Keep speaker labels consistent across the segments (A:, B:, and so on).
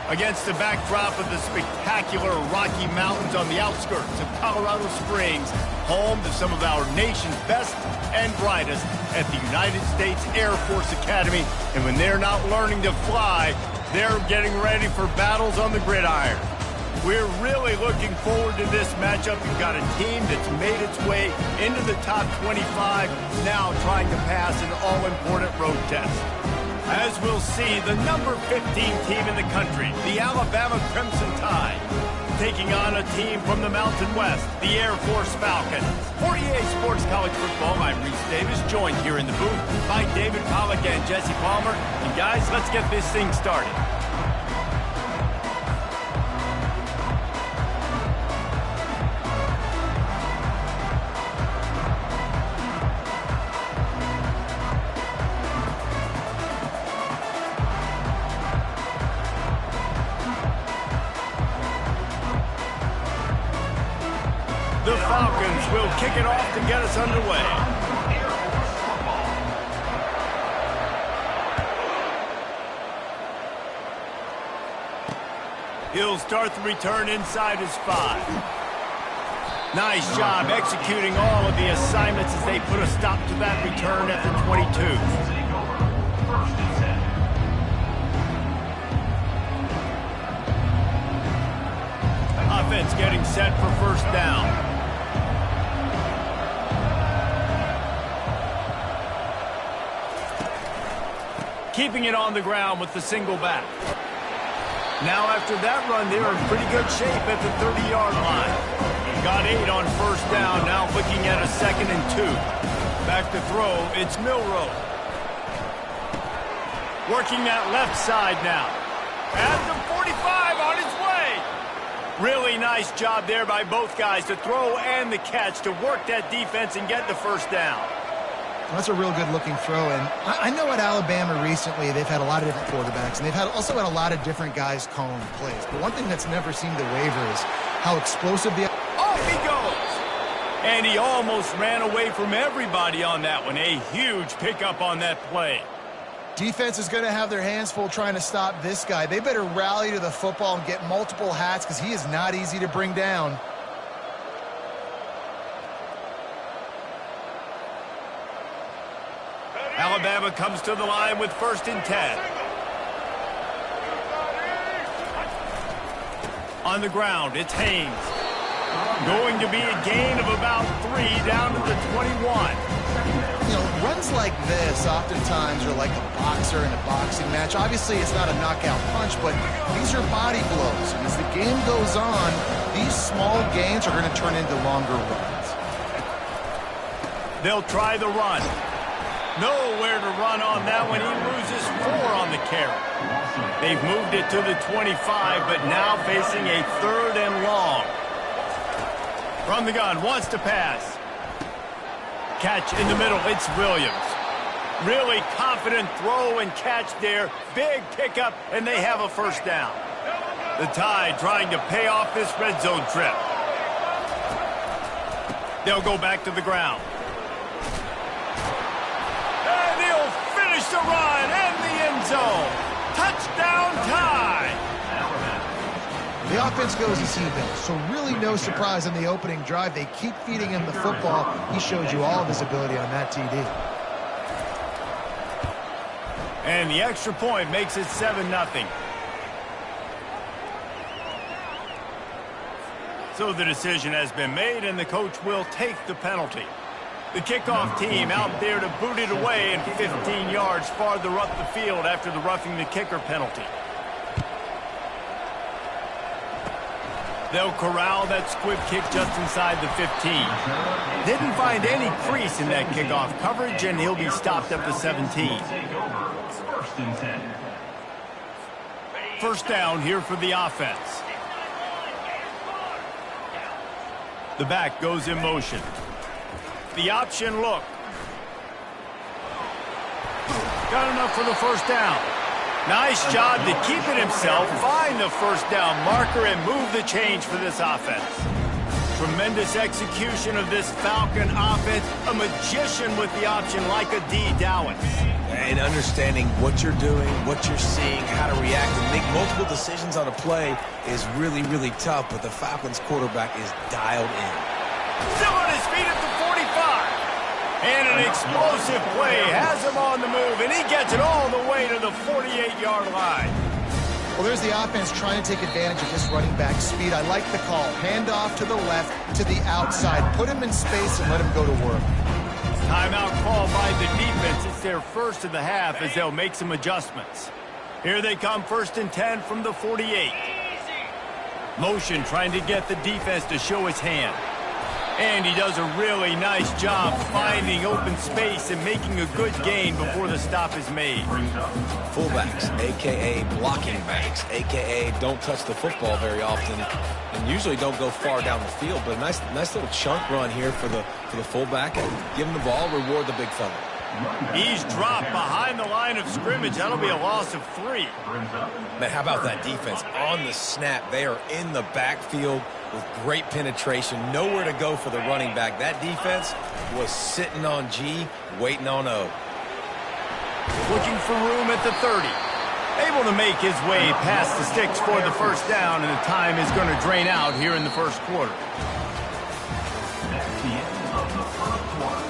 A: Against the backdrop of the spectacular Rocky Mountains on the outskirts of Colorado Springs, home to some of our nation's best and brightest at the United States Air Force Academy. And when they're not learning to fly, they're getting ready for battles on the gridiron. We're really looking forward to this matchup. You've got a team that's made its way into the top 25, now trying to pass an all-important road test. As we'll see, the number 15 team in the country, the Alabama Crimson Tide, taking on a team from the Mountain West, the Air Force Falcons. For EA Sports College Football, I'm Reese Davis, joined here in the booth by David Pollack and Jesse Palmer. And guys, let's get this thing started. The Falcons will kick it off to get us underway. He'll start the return inside his 5. Nice job executing all of the assignments as they put a stop to that return at the 22. Offense getting set for first down. Keeping it on the ground with the single back. Now after that run, they're in pretty good shape at the 30-yard line. Got 8 on first down, now looking at a 2nd and 2. Back to throw, it's Milroe. Working that left side now. At the 45, on his way. Really nice job there by both guys to throw and the catch to work that defense and get the first down.
B: That's a real good-looking throw, and I know at Alabama recently they've had a lot of different quarterbacks, and they've also had a lot of different guys calling plays. But one thing that's never seemed to waver is how explosive the...
A: Off he goes! And he almost ran away from everybody on that one. A huge pickup on that play.
B: Defense is going to have their hands full trying to stop this guy. They better rally to the football and get multiple hats because he is not easy to bring down.
A: Alabama comes to the line with 1st and 10. On the ground, it's Haynes. Going to be a gain of about 3 down to the 21.
B: You know, runs like this oftentimes are like a boxer in a boxing match. Obviously, it's not a knockout punch, but these are body blows. And as the game goes on, these small gains are going to turn into longer runs.
A: They'll try the run. Nowhere to run on that one. He loses 4 on the carry. They've moved it to the 25, but now facing a 3rd and long. From the gun, wants to pass. Catch in the middle, it's Williams. Really confident throw and catch there. Big pickup, and they have a first down. The Tide trying to pay off this red zone trip. They'll go back to the ground. The run and the end zone. Touchdown Tide.
B: The offense goes as he does, so really no surprise in the opening drive. They keep feeding him the football. He showed you all of his ability on that TD.
A: And the extra point makes it 7-0. So the decision has been made, and the coach will take the penalty. The kickoff team out there to boot it away and 15 yards farther up the field after the roughing the kicker penalty. They'll corral that squib kick just inside the 15. Didn't find any crease in that kickoff coverage, and he'll be stopped at the 17. First down here for the offense. The back goes in motion. The option look. Got enough for the first down. Nice job to keep it himself, find the first down marker, and move the change for this offense. tremendous execution of this Falcon offense. A magician with the option like a D-Dallas.
C: And understanding what you're doing, what you're seeing, how to react, and make multiple decisions on a play is really, really tough. But the Falcons quarterback is dialed in.
A: Still on his feet at the 45. And an explosive play has him on the move, and he gets it all the way to the 48-yard line.
B: Well, there's the offense trying to take advantage of this running back speed. I like the call. Hand off to the left, to the outside. Put him in space and let him go to work.
A: Timeout called by the defense. It's their first of the half as they'll make some adjustments. Here they come, 1st and 10 from the 48. Motion trying to get the defense to show his hand. And he does a really nice job finding open space and making a good gain before the stop is made.
C: Fullbacks, a.k.a. blocking backs, a.k.a. don't touch the football very often and usually don't go far down the field. But a nice little chunk run here for the fullback. And give him the ball, reward the big fella.
A: He's dropped behind the line of scrimmage. That'll be a loss of 3.
C: Man, how about that defense? On the snap, they are in the backfield with great penetration. Nowhere to go for the running back. That defense was sitting on G, waiting on O.
A: Looking for room at the 30. Able to make his way past the sticks for the first down, and the time is going to drain out here in the first quarter.
D: That's the end of the first quarter.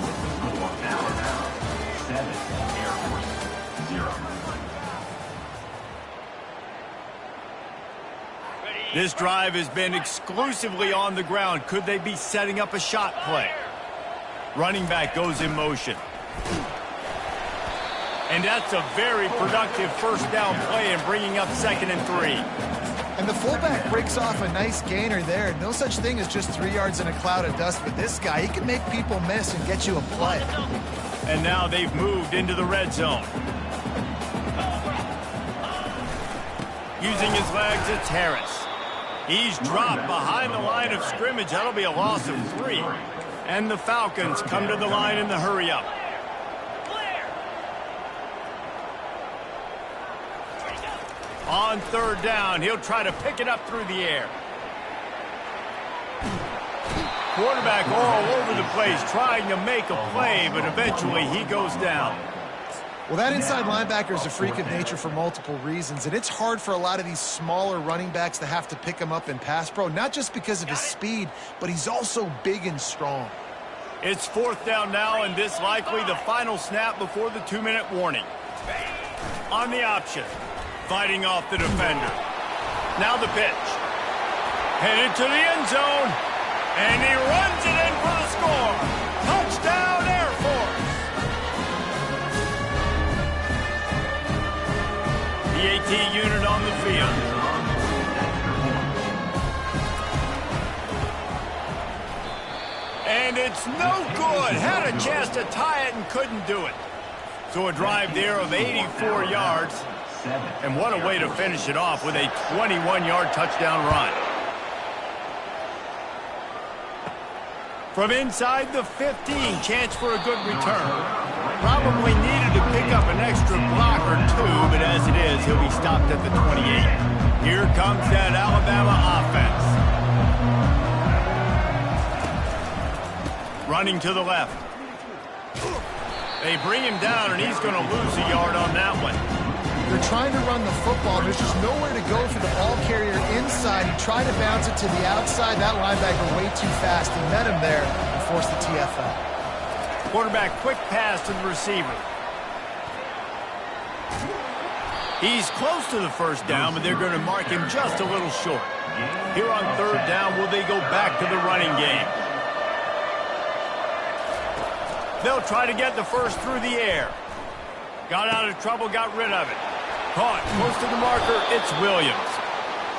D: With the score now 7, Air Force 0.
A: This drive has been exclusively on the ground. Could they be setting up a shot play? Running back goes in motion. And that's a very productive first down play and bringing up 2nd and 3.
B: And the fullback breaks off a nice gainer there. No such thing as just 3 yards in a cloud of dust, but this guy, he can make people miss and get you a play.
A: And now they've moved into the red zone. Using his legs, it's Harris. He's dropped behind the line of scrimmage. That'll be a loss of 3. And the Falcons come to the line in the hurry-up. On 3rd down, he'll try to pick it up through the air. Quarterback all over the place trying to make a play, but eventually he goes down.
B: Well, that inside linebacker is a freak of nature for multiple reasons, and it's hard for a lot of these smaller running backs to have to pick him up in pass pro, not just because of his speed, but he's also big and strong.
A: It's 4th down now, and this likely the final snap before the 2-minute warning. On the option, fighting off the defender. Now the pitch. Headed to the end zone, and he runs it in for the score. Touchdown, Air Force. The AT unit on the field. And it's no good. Had a chance to tie it and couldn't do it. So a drive there of 84 yards. And what a way to finish it off with a 21-yard touchdown run. From inside the 15, chance for a good return. Probably needed to pick up an extra block or 2, but as it is, he'll be stopped at the 28. Here comes that Alabama offense. Running to the left. They bring him down, and he's going to lose a yard on that one.
B: They're trying to run the football. There's just nowhere to go for the ball carrier inside. He tried to bounce it to the outside. That linebacker way too fast. He met him there and forced the TFL.
A: Quarterback quick pass to the receiver. He's close to the first down, but they're going to mark him just a little short. Here on 3rd down, will they go back to the running game? They'll try to get the first through the air. Got out of trouble, got rid of it. Caught close to the marker, it's Williams.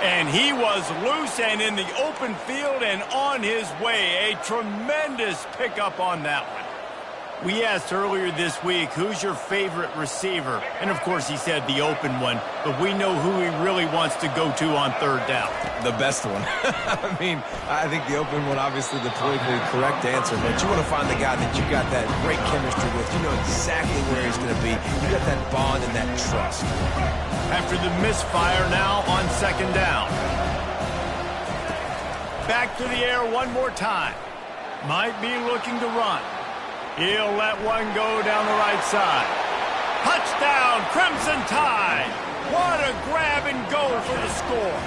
A: And he was loose and in the open field and on his way. A tremendous pickup on that one. We asked earlier this week, who's your favorite receiver? And, of course, he said the open one. But we know who he really wants to go to on 3rd down.
C: The best one. I mean, I think the open one, obviously the politically correct answer. But you want to find the guy that you got that great chemistry with. You know exactly where he's going to be. You got that bond and that trust.
A: After the misfire now on 2nd down. Back to the air one more time. Might be looking to run. He'll let one go down the right side. Touchdown, Crimson Tide! What a grab and go for the score.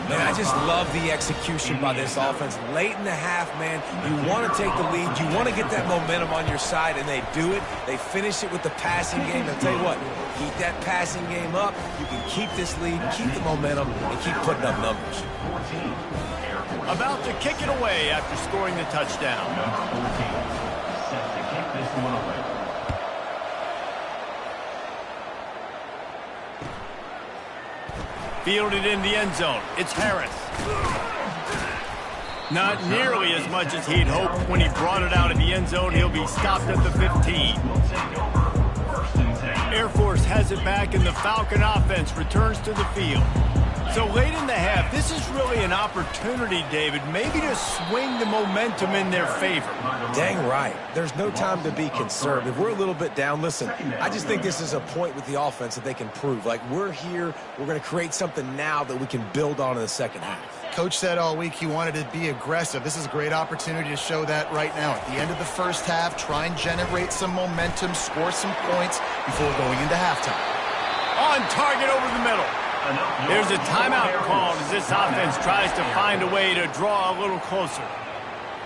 C: Man, I just love the execution by this offense. Late in the half, man, you want to take the lead. You want to get that momentum on your side, and they do it. They finish it with the passing game. I'll tell you what, keep that passing game up. You can keep this lead, keep the momentum, and keep putting up numbers.
A: About to kick it away after scoring the touchdown.
D: Number 14, set to kick this one away.
A: Fielded in the end zone. It's Harris. Not nearly as much as he'd hoped when he brought it out of the end zone. He'll be stopped at the 15. Air Force has it back, and the Falcon offense returns to the field. So late in the half, this is really an opportunity, David, maybe to swing the momentum in their favor.
C: Dang right. There's no time to be conservative. We're a little bit down. Listen, I just think this is a point with the offense that they can prove. Like, we're here, we're going to create something now that we can build on in the second half.
B: Coach said all week he wanted to be aggressive. This is a great opportunity to show that right now. At the end of the first half, try and generate some momentum, score some points before going into halftime.
A: On target over the middle. There's a timeout called as this offense tries to find a way to draw a little closer.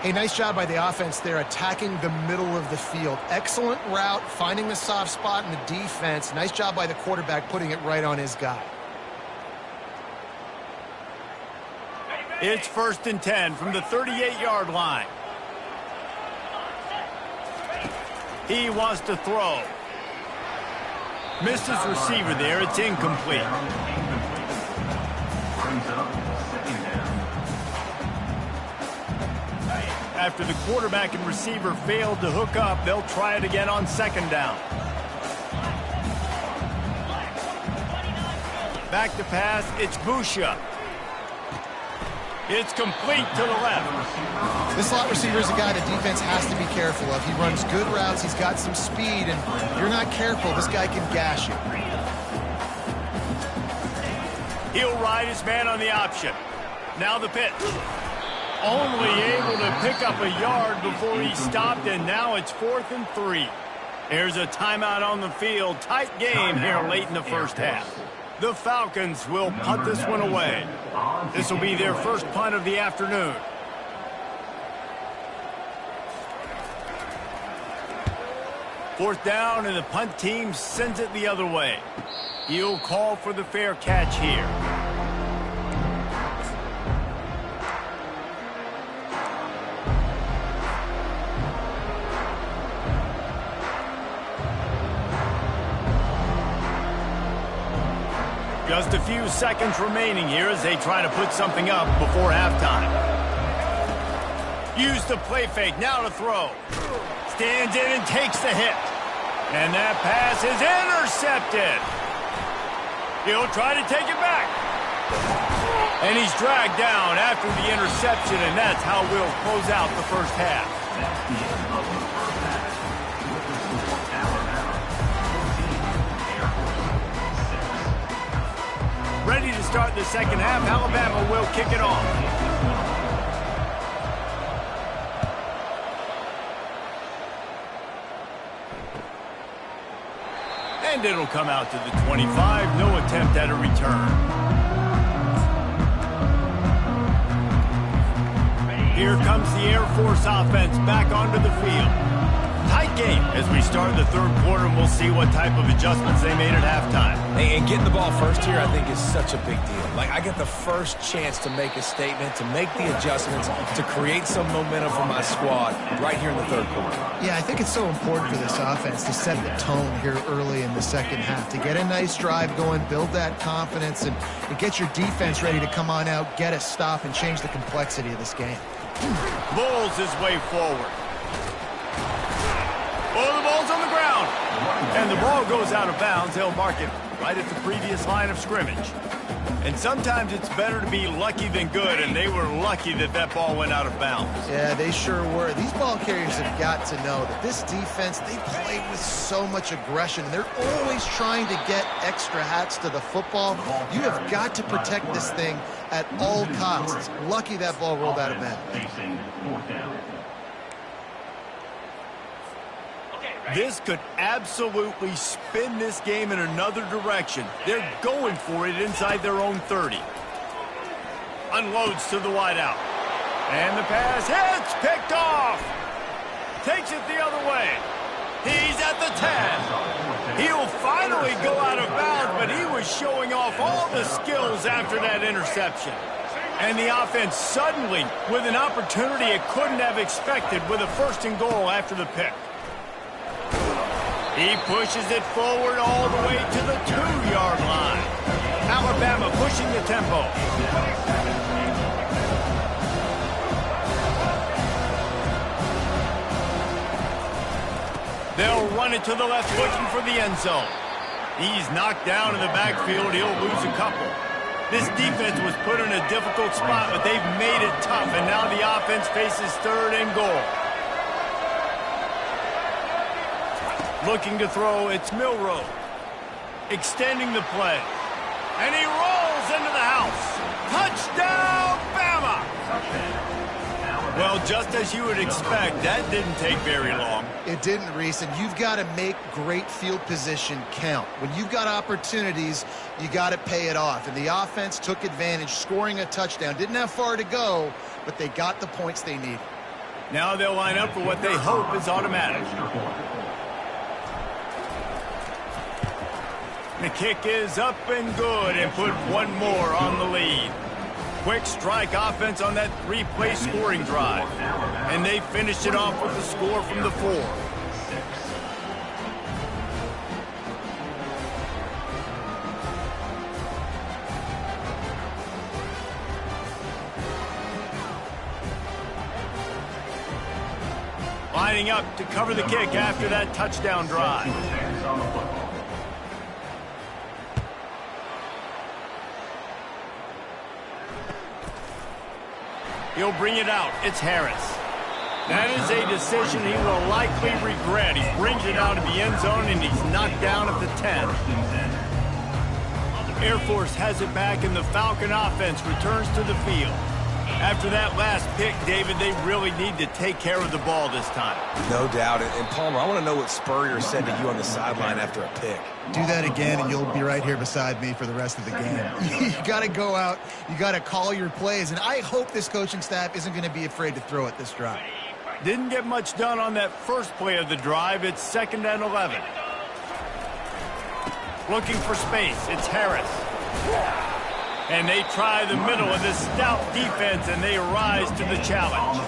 B: Hey, nice job by the offense there, attacking the middle of the field. Excellent route, finding the soft spot in the defense. Nice job by the quarterback putting it right on his guy.
A: It's 1st and 10 from the 38-yard line. He wants to throw. Missed his receiver there. It's incomplete. After the quarterback and receiver failed to hook up, they'll try it again on 2nd down. Back to pass. It's Busha. It's complete to the left.
B: This slot receiver is a guy the defense has to be careful of. He runs good routes. He's got some speed, and if you're not careful, this guy can gash you.
A: He'll ride his man on the option. Now the pitch. Only able to pick up a yard before he stopped, and now it's 4th and 3. There's a timeout on the field. Tight game here late in the first half. The Falcons will punt this one away. This will be their first punt of the afternoon. Fourth down, and the punt team sends it the other way. He'll call for the fair catch here. Just a few seconds remaining here as they try to put something up before halftime. Use the play fake, now to throw. Stands in and takes the hit. And that pass is intercepted. He'll try to take it back. And he's dragged down after the interception, and that's how we'll close out the first half.
D: That's the end of the first half. With the score, Alabama 14, Air Force 6.
A: Ready to start the second half. Alabama will kick it off. And it'll come out to the 25. No attempt at a return. Here comes the Air Force offense back onto the field. Tight game as we start the third quarter, and we'll see what type of adjustments they made at halftime.
C: And getting the ball first here, I think, is such a big deal. Like, I get the first chance to make a statement, to make the adjustments, to create some momentum for my squad right here in the third quarter.
B: Yeah, I think it's so important for this offense to set the tone here early in the second half, to get a nice drive going, build that confidence, and get your defense ready to come on out, get a stop, and change the complexity of this game.
A: Bulls his way forward. Oh, the ball's on the ground. And the ball goes out of bounds. They'll mark it right at the previous line of scrimmage. And sometimes it's better to be lucky than good, and they were lucky that that ball went out of bounds.
B: Yeah, they sure were. These ball carriers have got to know that this defense, they play with so much aggression. They're always trying to get extra hats to the football. You have got to protect this thing at all costs. Lucky that ball rolled out of bounds.
A: This could absolutely spin this game in another direction. They're going for it inside their own 30. Unloads to the wideout. And the pass hits, picked off. Takes it the other way. He's at the 10. He'll finally go out of bounds, but he was showing off all the skills after that interception. And the offense suddenly, with an opportunity it couldn't have expected, with a 1st and goal after the pick. He pushes it forward all the way to the 2-yard line. Alabama pushing the tempo. They'll run it to the left, looking for the end zone. He's knocked down in the backfield. He'll lose a couple. This defense was put in a difficult spot, but they've made it tough, and now the offense faces 3rd and goal. Looking to throw, it's Milrow. Extending the play. And he rolls into the house. Touchdown, Bama! Well, just as you would expect, that didn't take very long.
B: It didn't, Reese, and you've got to make great field position count. When you've got opportunities, you got to pay it off. And the offense took advantage, scoring a touchdown. Didn't have far to go, but they got the points they needed.
A: Now they'll line up for what they hope is automatic. The kick is up and good, and put one more on the lead. Quick strike offense on that 3-play scoring drive. And they finished it off with the score from the 4. Lining up to cover the kick after that touchdown drive. He'll bring it out. It's Harris. That is a decision he will likely regret. He brings it out of the end zone, and he's knocked down at the 10. Air Force has it back, and the Falcon offense returns to the field. After that last pick, David, they really need to take care of the ball this time.
C: No doubt. And Palmer, I want to know what Spurrier said to you on the sideline after a pick.
B: Do that again, and you'll be right here beside me for the rest of the game. You got to go out. You got to call your plays, and I hope this coaching staff isn't going to be afraid to throw it this drive.
A: Didn't get much done on that first play of the drive. It's 2nd and 11. Looking for space. It's Harris. And they try the middle of this stout defense, and they rise to the challenge.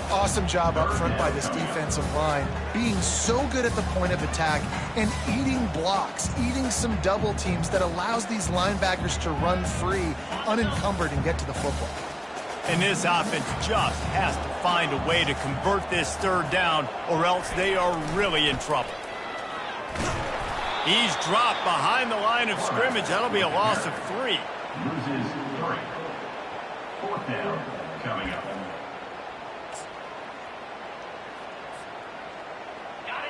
B: Awesome job up front by this defensive line, being so good at the point of attack and eating blocks, eating some double teams that allows these linebackers to run free, unencumbered, and get to the football.
A: And this offense just has to find a way to convert this 3rd down, or else they are really in trouble. He's dropped behind the line of scrimmage. That'll be a loss of 3.
D: Loses 3. 4th down coming up.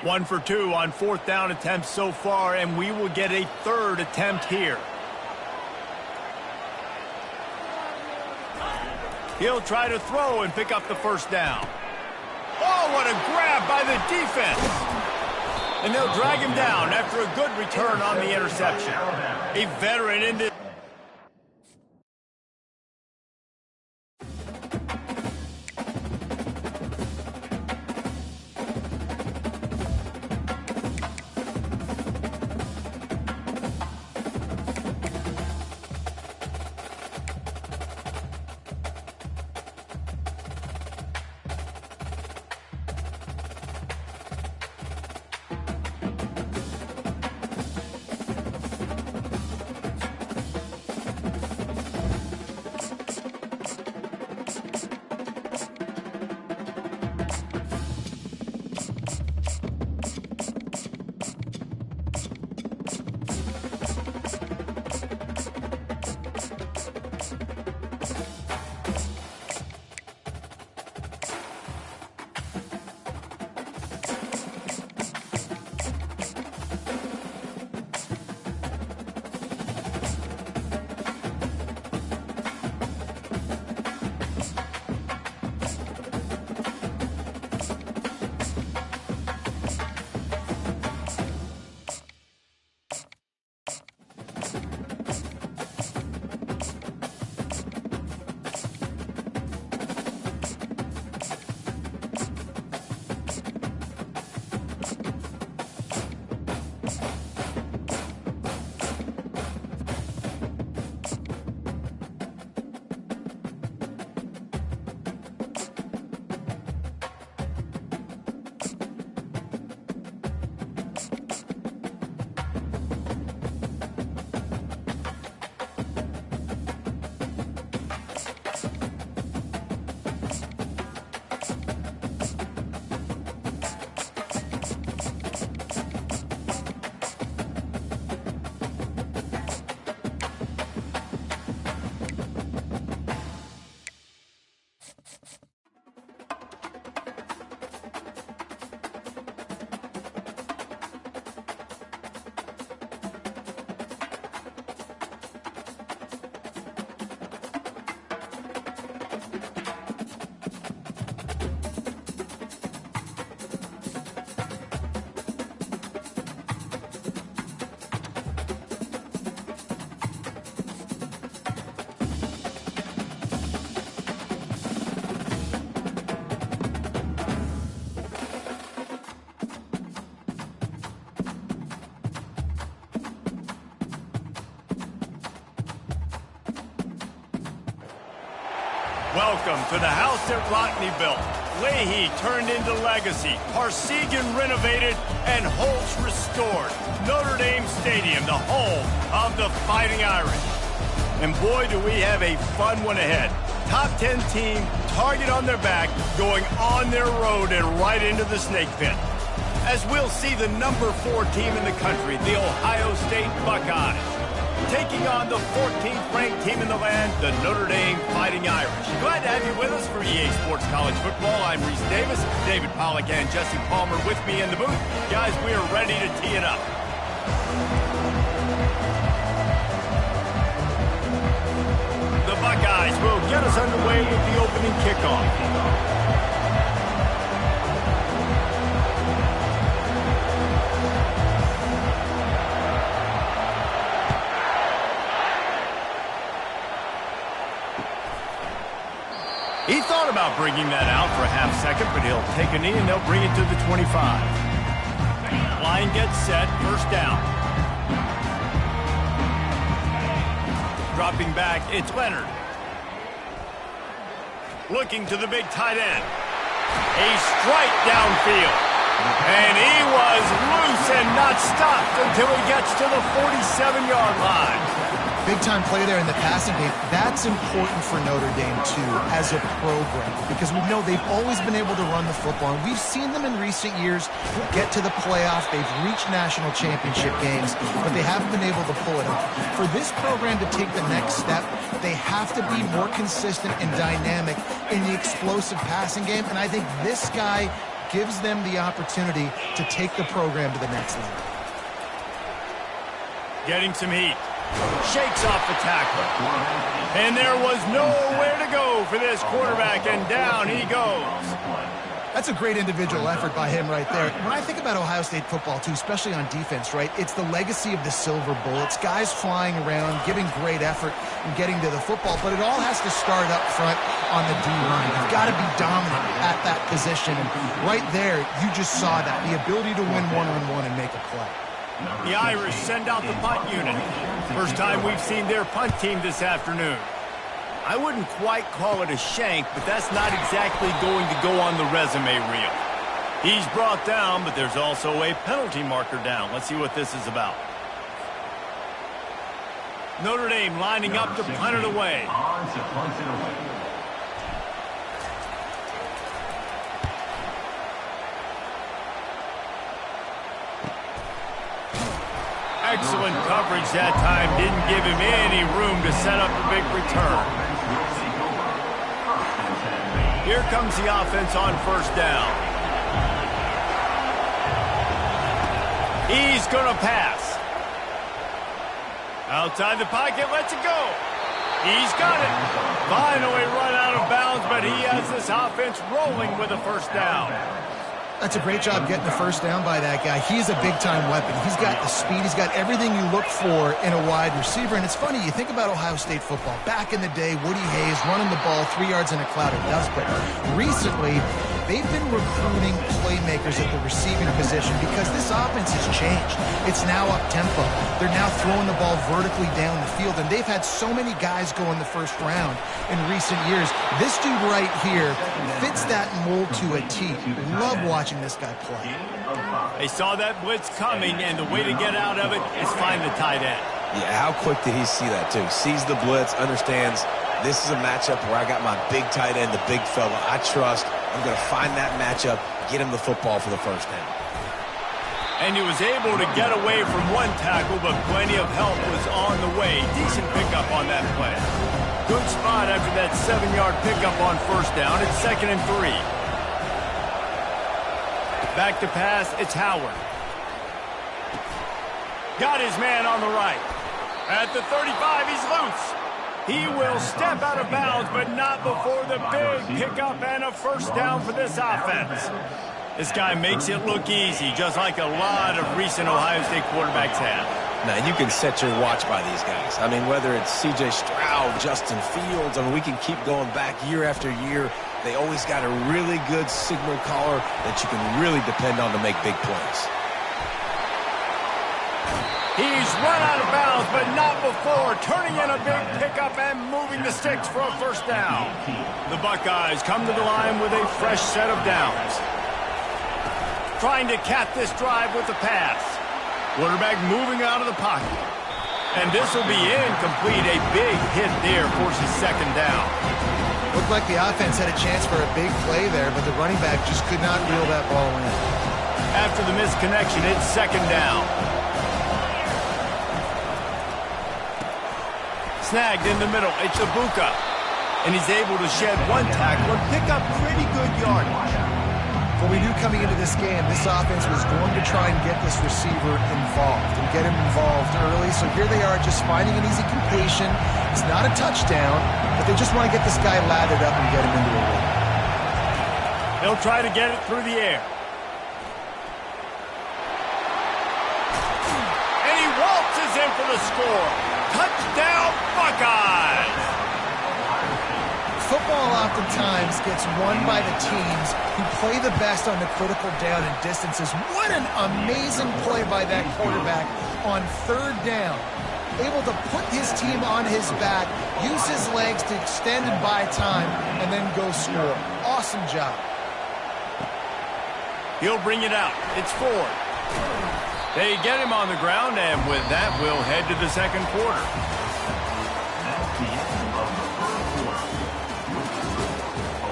A: 1 for 2 on 4th down attempts so far, and we will get a 3rd attempt here. He'll try to throw and pick up the 1st down. Oh, what a grab by the defense. And they'll drag him down after a good return on the interception. A veteran in this. Welcome to the house that Rockne built. Leahy turned into legacy. Parsegan renovated and Holtz restored. Notre Dame Stadium, the home of the Fighting Irish. And boy, do we have a fun one ahead. Top 10 team, target on their back, going on their road and right into the snake pit. As we'll see the number 4 team in the country, the Ohio State Buckeyes, taking on the 14th ranked team in the land, the Notre Dame Fighting Irish. Glad to have you with us for EA Sports College Football. I'm Reese Davis, David Pollack and Jesse Palmer with me in the booth. Guys, we are ready to tee it up. The Buckeyes will get us underway with the opening kickoff. He thought about bringing that out for a half second, but he'll take a knee and they'll bring it to the 25. Line gets set, first down. Dropping back, it's Leonard. Looking to the big tight end. A strike downfield. And he was loose and not stopped until he gets to the 47-yard line.
B: Big-time play there in the passing game. That's important for Notre Dame, too, as a program, because we know they've always been able to run the football, and we've seen them in recent years get to the playoff. They've reached national championship games, but they haven't been able to pull it off. For this program to take the next step, they have to be more consistent and dynamic in the explosive passing game, and I think this guy gives them the opportunity to take the program to the next level.
A: Getting some heat. Shakes off the tackle. And there was nowhere to go for this quarterback, and down he goes.
B: That's a great individual effort by him right there. When I think about Ohio State football, too, especially on defense, right, it's the legacy of the Silver Bullets, guys flying around, giving great effort and getting to the football, but it all has to start up front on the D-line. You've got to be dominant at that position, and right there, you just saw that, the ability to win one-on-one and make a play.
A: The Irish send out the punt unit. First time we've seen their punt team this afternoon. I wouldn't quite call it a shank, but that's not exactly going to go on the resume reel. He's brought down, but there's also a penalty marker down. Let's see what this is about. Notre Dame lining up to punt it away. Excellent coverage that time. Didn't give him any room to set up a big return. Here comes the offense on first down. He's going to pass. Outside the pocket, lets it go. He's got it. Finally run out of bounds, but he has this offense rolling with a first down.
B: That's a great job getting the first down by that guy. He's a big-time weapon. He's got the speed. He's got everything you look for in a wide receiver. And it's funny, you think about Ohio State football. Back in the day, Woody Hayes running the ball 3 yards in a cloud of dust. But recently, they've been recruiting playmakers at the receiving position because this offense has changed. It's now up-tempo. They're now throwing the ball vertically down the field. And they've had so many guys go in the first round in recent years. This dude right here fits that mold to a T. Love watching this guy play.
A: They saw that blitz coming, and the way to get out of it is find the tight end.
C: Yeah, how quick did he see that, too? Sees the blitz, understands this is a matchup where I got my big tight end, the big fella I trust. I'm going to find that matchup, get him the football for the first down.
A: And he was able to get away from one tackle, but plenty of help was on the way. Decent pickup on that play. Good spot after that 7-yard pickup on first down. It's 2nd and 3. Back to pass, it's Howard. Got his man on the right. At the 35, he's loose. He will step out of bounds, but not before the big pickup and a first down for this offense. This guy makes it look easy, just like a lot of recent Ohio State quarterbacks have.
C: Now, you can set your watch by these guys. I mean, whether it's C.J. Stroud, Justin Fields, I mean, we can keep going back year after year. They always got a really good signal caller that you can really depend on to make big plays.
A: He's run out of bounds, but not before turning in a big pickup and moving the sticks for a first down. The Buckeyes come to the line with a fresh set of downs. Trying to cap this drive with the pass. Quarterback moving out of the pocket. And this will be incomplete. A big hit there forces second down.
B: Looked like the offense had a chance for a big play there, but the running back just could not reel that ball in.
A: After the missed connection, it's second down. Snagged in the middle. It's Ibuka. And he's able to shed one tackle and pick up pretty good yardage.
B: What we knew coming into this game, this offense was going to try and get this receiver involved and get him involved early. So here they are just finding an easy completion. It's not a touchdown, but they just want to get this guy lathered up and get him into a rhythm.
A: They'll try to get it through the air. And he waltzes in for the score. Touchdown, Buckeyes!
B: Football oftentimes gets won by the teams who play the best on the critical down and distances. What an amazing play by that quarterback on third down. Able to put his team on his back, use his legs to extend and buy time, and then go score. Awesome job.
A: He'll bring it out. It's Ford. They get him on the ground, and with that, we'll head to the second quarter.
D: That's the end of the first quarter.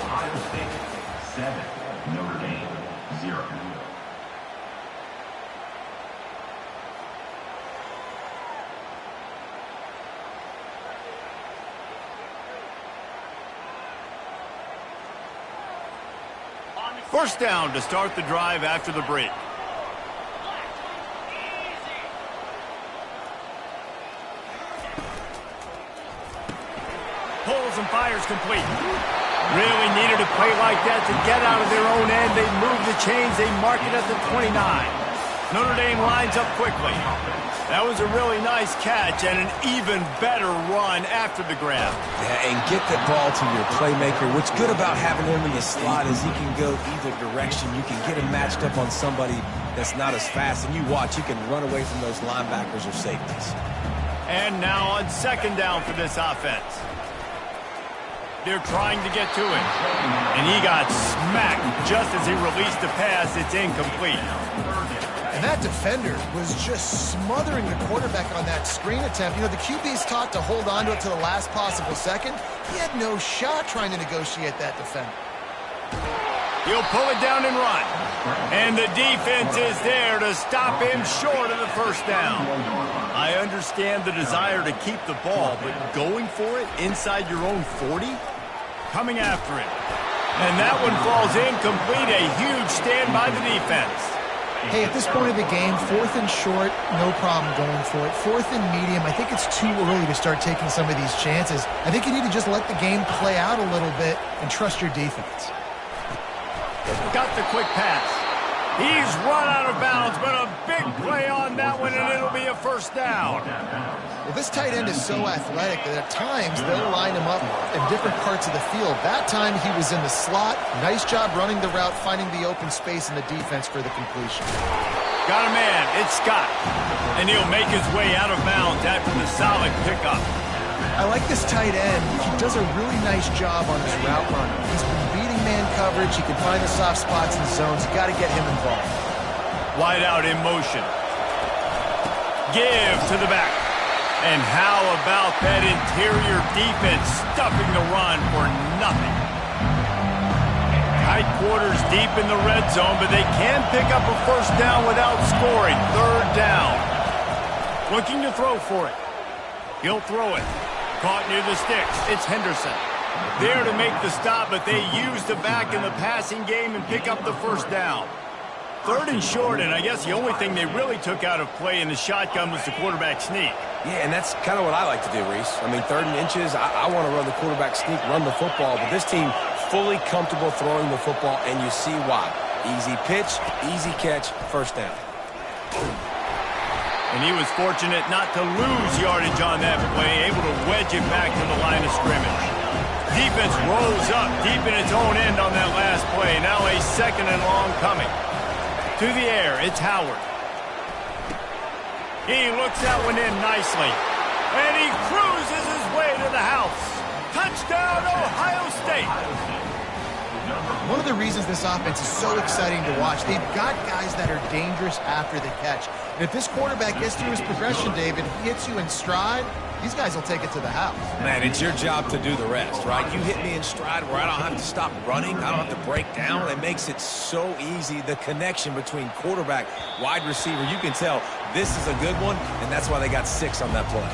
D: Ohio State 7, Notre Dame 0.
A: First down to start the drive after the break. Pulls and fires complete. Really needed a play like that to get out of their own end. They move the chains. They mark it at the 29. Notre Dame lines up quickly. That was a really nice catch and an even better run after the grab.
C: Yeah, and get the ball to your playmaker. What's good about having him in the slot is he can go either direction. You can get him matched up on somebody that's not as fast. And you watch, you can run away from those linebackers or safeties.
A: And now on second down for this offense. They're trying to get to it. And he got smacked just as he released the pass. It's incomplete.
B: And that defender was just smothering the quarterback on that screen attempt. You know, the QB's taught to hold on to it to the last possible second. He had no shot trying to negotiate that defender.
A: He'll pull it down and run. And the defense is there to stop him short of the first down. I understand the desire to keep the ball, but going for it inside your own 40? Coming after it. And that one falls incomplete. A huge stand by the defense.
B: Hey, at this point of the game, fourth and short, no problem going for it. Fourth and medium, I think it's too early to start taking some of these chances. I think you need to just let the game play out a little bit and trust your defense.
A: Got the quick pass. He's run out of bounds, but a big play on that one, and it'll be a first down.
B: Well, this tight end is so athletic that at times they'll line him up in different parts of the field. That time he was in the slot. Nice job running the route, finding the open space in the defense for the completion.
A: Got a man. It's Scott. And he'll make his way out of bounds after the solid pickup.
B: I like this tight end. He does a really nice job on his route running. He's been beating man coverage. He can find the soft spots and zones. You got to get him involved.
A: Wide out in motion. Give to the back. And how about that interior defense stuffing the run for nothing? Tight quarters deep in the red zone, but they can pick up a first down without scoring. Third down. Looking to throw for it. He'll throw it. Caught near the sticks. It's Henderson. There to make the stop, but they use the back in the passing game and pick up the first down. Third and short, and I guess the only thing they really took out of play in the shotgun was the quarterback sneak.
C: Yeah, and that's kind of what I like to do, Reese. I mean, third and inches, I want to run the quarterback sneak, run the football, but this team fully comfortable throwing the football, and you see why. Easy pitch, easy catch, first down.
A: And he was fortunate not to lose yardage on that play, able to wedge it back to the line of scrimmage. Defense rolls up deep in its own end on that last play. Now a second and long coming. To the air, it's Howard. He looks that one in nicely. And he cruises his way to the house. Touchdown, Ohio State.
B: One of the reasons this offense is so exciting to watch, they've got guys that are dangerous after the catch. And if this quarterback gets through his progression, David, he hits you in stride, these guys will take it to the house.
C: Man, it's your job to do the rest, right? You hit me in stride where I don't have to stop running. I don't have to break down. It makes it so easy. The connection between quarterback, wide receiver, you can tell this is a good one, and that's why they got 6 on that play.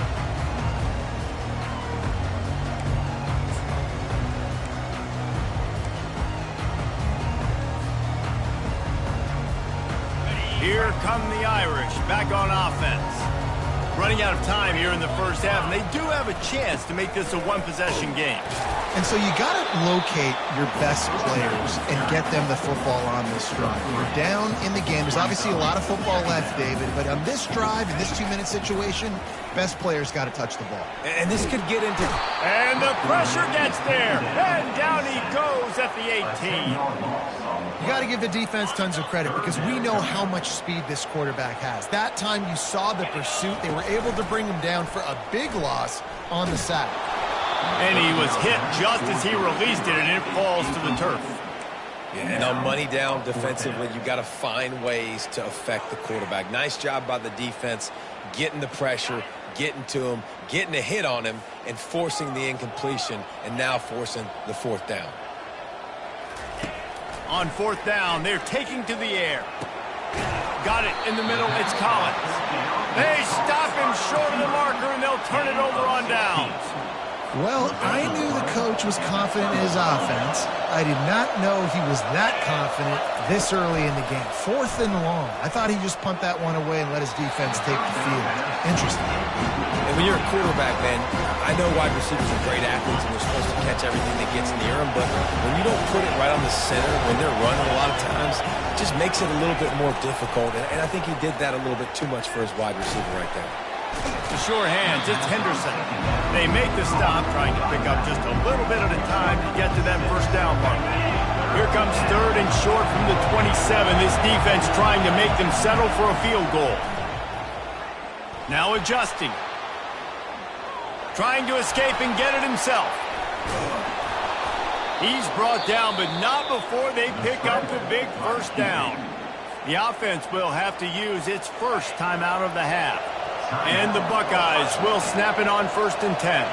A: Here come the Irish, back on offense. Running out of time here in the first half, and they do have a chance to make this a one-possession game.
B: And so you got to locate your best players and get them the football on this drive. You're down in the game. There's obviously a lot of football left, David, but on this drive, in this 2-minute situation, best players got to touch the ball.
C: And this could get into...
A: And the pressure gets there, and down he goes at the 18.
B: You got to give the defense tons of credit because we know how much speed this quarterback has. That time you saw the pursuit. They were able to bring him down for a big loss on the sack.
A: And he was hit just as he released it, and it falls to the turf.
C: Yeah, and on money down defensively, you got to find ways to affect the quarterback. Nice job by the defense, getting the pressure, getting to him, getting a hit on him, and forcing the incompletion, and now forcing the 4th down.
A: On 4th down, they're taking to the air. Got it in the middle, it's Collins. They stop him short of the marker, and they'll turn it over on downs.
B: Well, I knew the coach was confident in his offense. I did not know he was that confident this early in the game. 4th and long. I thought he'd just punt that one away and let his defense take the field. Interesting.
C: And when you're a quarterback, man, I know wide receivers are great athletes and they're supposed to catch everything that gets near them, but when you don't put it right on the center, when they're running a lot of times, it just makes it a little bit more difficult. And I think he did that a little bit too much for his wide receiver right there.
A: The sure hands, it's Henderson. They make the stop, trying to pick up just a little bit at a time to get to that 1st down mark. Here comes 3rd and short from the 27. This defense trying to make them settle for a field goal. Now adjusting. Trying to escape and get it himself. He's brought down, but not before they pick up the big 1st down. The offense will have to use its first timeout of the half. And the Buckeyes will snap it on 1st and 10.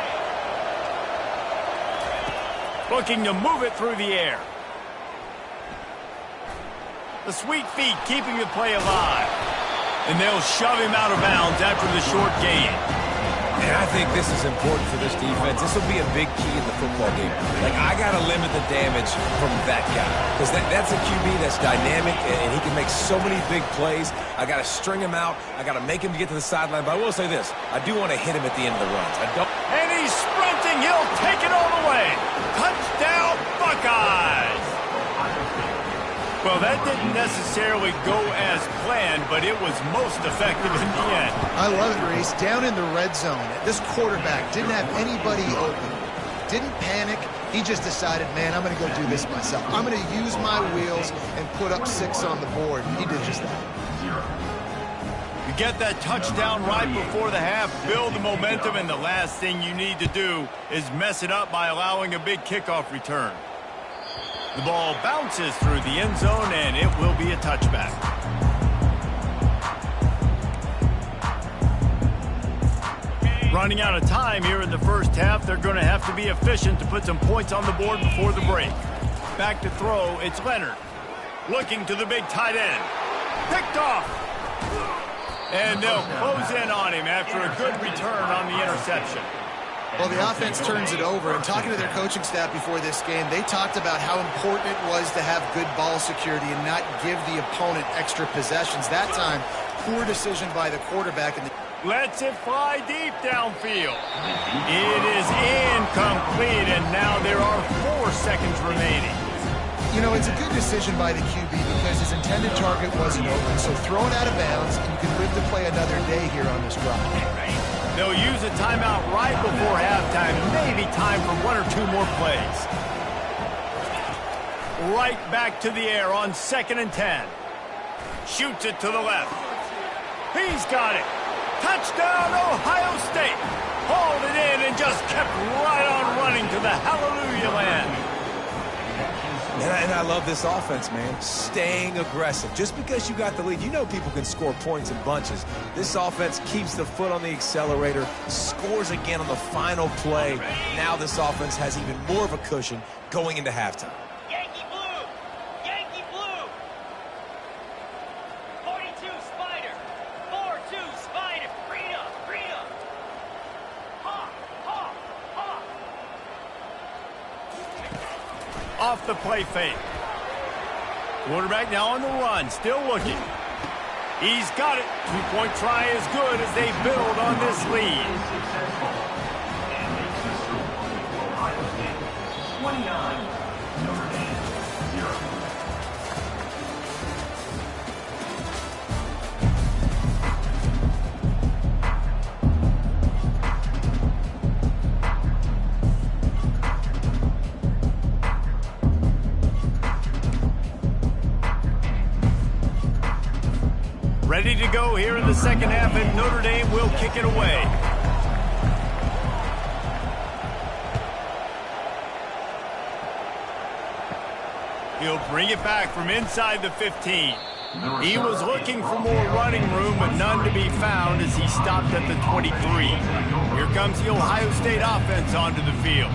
A: Looking to move it through the air. The sweet feet keeping the play alive. And they'll shove him out of bounds after the short gain.
C: And I think this is important for this defense. This will be a big key in the football game. Like, I got to limit the damage from that guy. Because that's a QB that's dynamic, and he can make so many big plays. I got to string him out. I got to make him get to the sideline. But I will say this. I do want to hit him at the end of the runs. I don't.
A: And he's sprinting. He'll take it all the way. Touchdown, Buckeyes. Well, that didn't necessarily go as planned, but it was most effective in the end.
B: I love it, Reese. Down in the red zone, this quarterback didn't have anybody open. Didn't panic. He just decided, man, I'm going to go do this myself. I'm going to use my wheels and put up 6 on the board. He did just that.
A: You get that touchdown right before the half, build the momentum, and the last thing you need to do is mess it up by allowing a big kickoff return. The ball bounces through the end zone, and it will be a touchback. Running out of time here in the first half, they're going to have to be efficient to put some points on the board before the break. Back to throw, it's Leonard. Looking to the big tight end. Picked off. And they'll close in on him after a good return on the interception.
B: Well, the offense turns it over, and talking to their coaching staff before this game, they talked about how important it was to have good ball security and not give the opponent extra possessions. That time, poor decision by the quarterback. And
A: lets it fly deep downfield. It is incomplete, and now there are 4 seconds remaining.
B: You know, it's a good decision by the QB because his intended target wasn't open, so throw it out of bounds, and you can live to play another day here on this drive.
A: They'll use a timeout right before halftime, maybe time for 1 or 2 more plays. Right back to the air on 2nd and 10. Shoots it to the left. He's got it. Touchdown, Ohio State. Hauled it in and just kept right on running to the hallelujah land.
C: And I love this offense, man. Staying aggressive. Just because you got the lead, you know people can score points in bunches. This offense keeps the foot on the accelerator, scores again on the final play. Now this offense has even more of a cushion going into halftime.
E: Yankee blue! Yankee blue! 42 Spider! 4-2 Spider! Green up! Green up! Hawk! Hawk! Hawk!
A: Off the play fake. Quarterback now on the run, still looking. He's got it. Two-point try is good as they build on this lead.
D: Successful. And makes the Super Bowl. Ohio State 29, Notre Dame 0.
A: Ready to go here in the second half, and Notre Dame will kick it away. He'll bring it back from inside the 15. He was looking for more running room, but none to be found as he stopped at the 23. Here comes the Ohio State offense onto the field.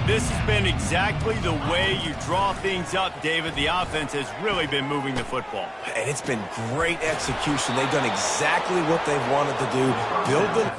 A: This has been exactly the way you draw things up, David. The offense has really been moving the football.
C: And it's been great execution. They've done exactly what they've wanted to do. Build the